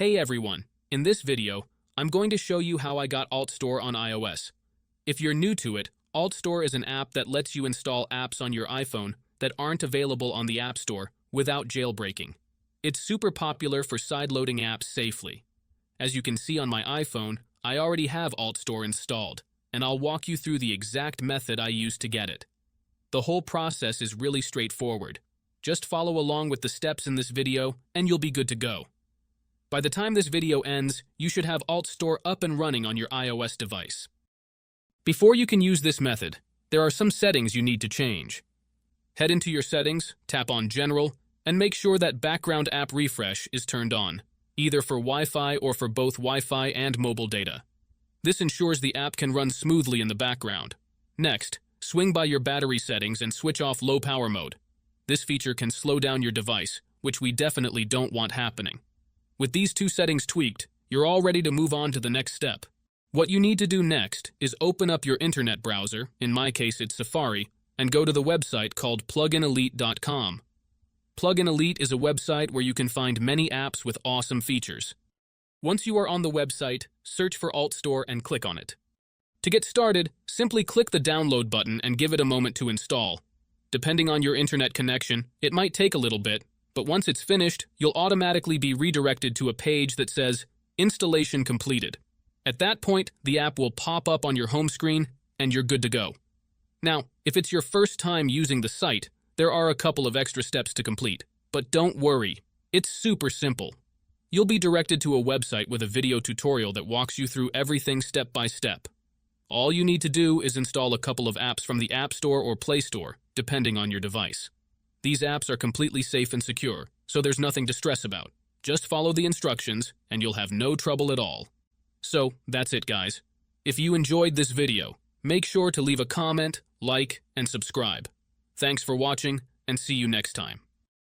Hey everyone, in this video, I'm going to show you how I got AltStore on iOS. If you're new to it, AltStore is an app that lets you install apps on your iPhone that aren't available on the App Store without jailbreaking. It's super popular for sideloading apps safely. As you can see on my iPhone, I already have AltStore installed, and I'll walk you through the exact method I used to get it. The whole process is really straightforward. Just follow along with the steps in this video, and you'll be good to go. By the time this video ends, you should have AltStore up and running on your iOS device. Before you can use this method, there are some settings you need to change. Head into your settings, tap on General, and make sure that Background App Refresh is turned on, either for Wi-Fi or for both Wi-Fi and mobile data. This ensures the app can run smoothly in the background. Next, swing by your battery settings and switch off low power mode. This feature can slow down your device, which we definitely don't want happening. With these two settings tweaked, you're all ready to move on to the next step. What you need to do next is open up your internet browser, in my case it's Safari, and go to the website called pluginelite.com. Plugin Elite is a website where you can find many apps with awesome features. Once you are on the website, search for AltStore and click on it. To get started, simply click the download button and give it a moment to install. Depending on your internet connection, it might take a little bit, but once it's finished, you'll automatically be redirected to a page that says, Installation completed. At that point, the app will pop up on your home screen, and you're good to go. Now, if it's your first time using the site, there are a couple of extra steps to complete. But don't worry, it's super simple. You'll be directed to a website with a video tutorial that walks you through everything step by step. All you need to do is install a couple of apps from the App Store or Play Store, depending on your device. These apps are completely safe and secure, so there's nothing to stress about. Just follow the instructions, and you'll have no trouble at all. So, that's it guys. If you enjoyed this video, make sure to leave a comment, like, and subscribe. Thanks for watching, and see you next time.